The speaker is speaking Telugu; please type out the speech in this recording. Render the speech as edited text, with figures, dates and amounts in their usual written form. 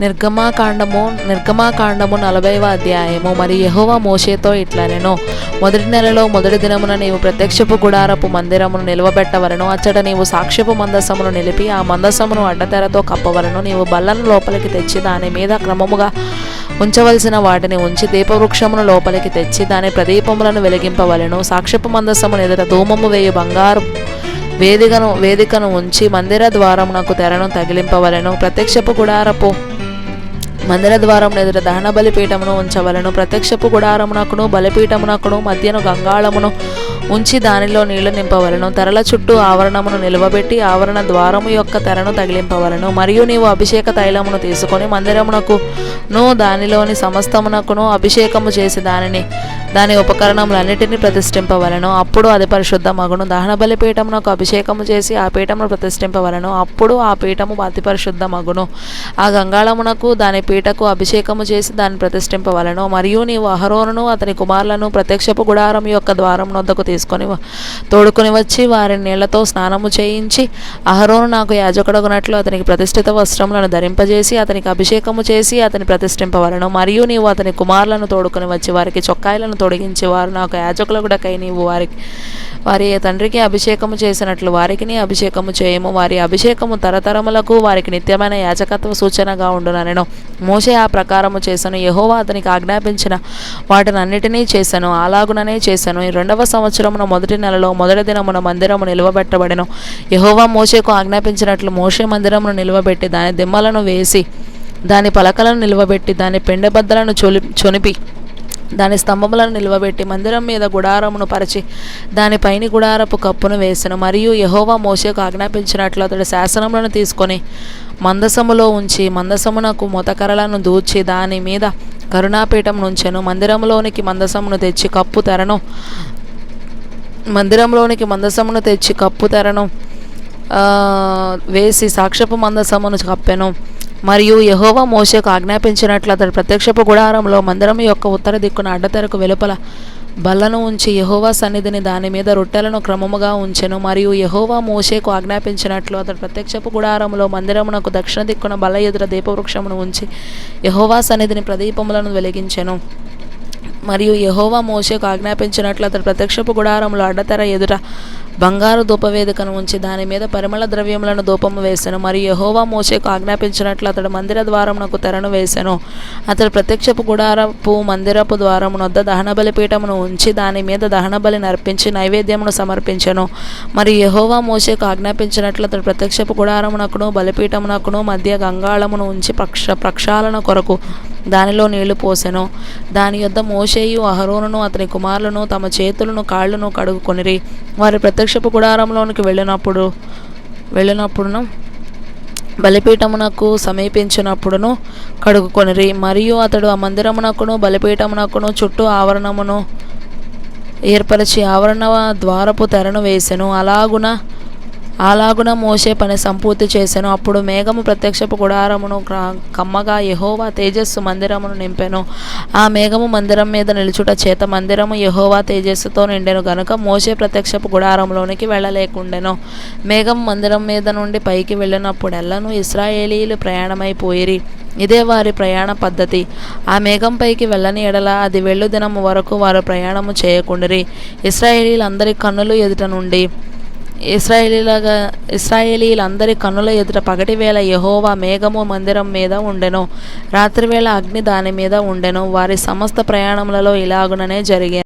నిర్గమాకాండము 40వ అధ్యాయము. మరి యెహోవా మోషేతో ఇట్లనెను, మొదటి నెలలో మొదటి దినమున నీవు ప్రత్యక్షపు గుడారపు మందిరమును నిలవబెట్టవలను. అచ్చట నీవు సాక్ష్యపు మందసమును నిలిపి ఆ మందసమును అడ్డతెరతో కప్పవలను. నీవు బల్లను లోపలికి తెచ్చి దాని మీద క్రమముగా ఉంచవలసిన వాటిని ఉంచి దీపవృక్షమును లోపలికి తెచ్చి దాని ప్రదీపములను వెలిగింపవలను. సాక్ష్యపు మందసమును ఎదుట ధూమము వేయు బంగారు వేదికను ఉంచి మందిర ద్వారమునకు తెరను తగిలింపవలను. ప్రత్యక్షపు గుడారపు మందిర ద్వారమును ఎదుట దహన బలిపీఠమును ఉంచవలను. ప్రత్యక్షపు గుడారమునకును బలిపీఠమునకును మధ్యను గంగాళమును ఉంచి దానిలో నీళ్లు నింపవలను. తెరల చుట్టూ ఆవరణమును నిలవబెట్టి ఆవరణ ద్వారము యొక్క తెరను తగిలింపవలను. మరియు నీవు అభిషేక తైలమును తీసుకొని మందిరమునకును దానిలోని సమస్తమునకును అభిషేకము చేసి దాని ఉపకరణములన్నిటినీ ప్రతిష్ఠింపవలను. అప్పుడు అది పరిశుద్ధ మగును. దహన బలిపీఠమునకు అభిషేకము చేసి ఆ పీఠమును ప్రతిష్ఠింపవలను. అప్పుడు ఆ పీఠము అతి పరిశుద్ధ మగును. ఆ గంగాళమునకు దాని పీటకు అభిషేకము చేసి దాన్ని ప్రతిష్ఠింపవలను. మరియు నీవు అహరోనును అతని కుమారులను ప్రత్యక్షపు గుడారం యొక్క ద్వారం వద్దకు తోడుకొని వచ్చి వారిని నీళ్లతో స్నానము చేయించి, అహరోను నాకు యాజకుడగునట్లు అతనికి ప్రతిష్ఠిత వస్త్రములను ధరింపజేసి అతనికి అభిషేకము చేసి అతని ప్రతిష్ఠింపవలను. మరియు నీవు అతని కుమారులను తోడుకొని వచ్చి వారికి చొక్కాయలను తొడిగించి, వారు నాకు యాజకులగుడకై నీవు వారి తండ్రికి అభిషేకము చేసినట్లు వారికిని అభిషేకము చేయము. వారి అభిషేకము తరతరములకు వారికి నిత్యమైన యాజకత్వ సూచనగా ఉండుననెను. మోషే ఆ ప్రకారము చేసెను. యెహోవా అతనికి ఆజ్ఞాపించిన వాటినన్నిటినీ చేసెను. అలాగుననే చేసెను. ఈ 2వ సంవత్సరమున మొదటి నెలలో మొదటి దినమున మందిరము నిలువబెట్టబడెను. యెహోవా మోషేకు ఆజ్ఞాపించినట్లు మోషే మందిరమును నిలువబెట్టి దాని దిమ్మలను వేసి దాని పలకలను నిలువబెట్టి దాని పెండెబద్దలను చొనిపి దాని స్తంభములను నిలువబెట్టి మందిరం మీద గుడారమును పరిచి దానిపైని గుడారపు కప్పును వేసెను. మరియు యెహోవా మోషేకు ఆజ్ఞాపించినట్లు అతడు శాసనములను తీసుకొని మందసములో ఉంచి మందసమునకు మొతకరలను దూర్చి దాని మీద కరుణాపీఠం నుంచెను. మందిరంలోనికి మందసమును తెచ్చి కప్పు తెరను వేసి సాక్ష్యపు మందసమును కప్పెను. మరియు యెహోవా మోషేకు ఆజ్ఞాపించినట్లు అతడు ప్రత్యక్షపు గుడారంలో మందిరం యొక్క ఉత్తర దిక్కున అడ్డతెరకు వెలుపల బల్లను ఉంచి యెహోవా సన్నిధిని దాని మీద రొట్టెలను క్రమముగా ఉంచెను. మరియు యెహోవా మోషేకు ఆజ్ఞాపించినట్లు అతడు ప్రత్యక్షపు గుడారంలో మందిరమునకు దక్షిణ దిక్కున బల్ల ఎదుట దీపవృక్షమును ఉంచి యెహోవా సన్నిధిని ప్రదీపములను వెలిగించెను. మరియు యెహోవా మోషేకు ఆజ్ఞాపించినట్లు అతడు ప్రత్యక్షపు గుడారంలో అడ్డతెర ఎదుట బంగారు ధూపవేదికను ఉంచి దాని మీద పరిమళ ద్రవ్యములను ధూపము వేసెను. మరియు యెహోవా మోషేకు ఆజ్ఞాపించినట్లు అతడు మందిర ద్వారమునకు తెరను వేసెను. అతడు ప్రత్యక్షపు గుడారపు మందిరపు ద్వారమునొద్ద దహన బలిపీఠమును ఉంచి దాని మీద దహన బలిని అర్పించి నైవేద్యమును సమర్పించెను. మరియు యెహోవా మోషేకు ఆజ్ఞాపించినట్లు అతడు ప్రత్యక్షపు గుడారమునకును బలిపీఠమునకును మధ్య గంగాళమును ఉంచి ప్రక్షాళన కొరకు దానిలో నీళ్లు పోసెను. దాని యొద్ద మోషేయు అహరోనును అతని కుమారులను తమ చేతులను కాళ్లను కడుగుకొనిరి. వారి ప్రత్యక్షపు గుడారంలోనికి వెళ్ళినప్పుడును బలిపీఠమునకు సమీపించినప్పుడును కడుగుకొనిరి. మరియు అతడు ఆ మందిరమునకును బలిపీఠమునకును చుట్టూ ఆవరణమును ఏర్పరిచి ఆవరణ ద్వారపు తెరను వేసెను. అలాగున మోషే పని సంపూర్తి చేసెను. అప్పుడు మేఘము ప్రత్యక్షపు గుడారమును కమ్మగా యెహోవా తేజస్సు మందిరమును నింపెను. ఆ మేఘము మందిరం మీద నిలుచుట చేత మందిరము యెహోవా తేజస్సుతో నిండెను గనుక మోషే ప్రత్యక్షపు గుడారంలోనికి వెళ్ళలేకుండెను. మేఘం మందిరం మీద నుండి పైకి వెళ్ళినప్పుడెల్లను ఇశ్రాయేలీయులు ప్రయాణమైపోయిరి. ఇదే వారి ప్రయాణ పద్ధతి. ఆ మేఘం పైకి వెళ్ళని ఎడల అది వెళ్ళు దినము వరకు వారు ప్రయాణము చేయకుండిరి. ఇశ్రాయేలీయులందరి కన్నుల ఎదుట పగటివేళ యెహోవా మేఘము మందిరం మీద ఉండెను, రాత్రివేళ అగ్ని దాని మీద ఉండెను. వారి సమస్త ప్రయాణములలో ఇలాగుననే జరిగెను.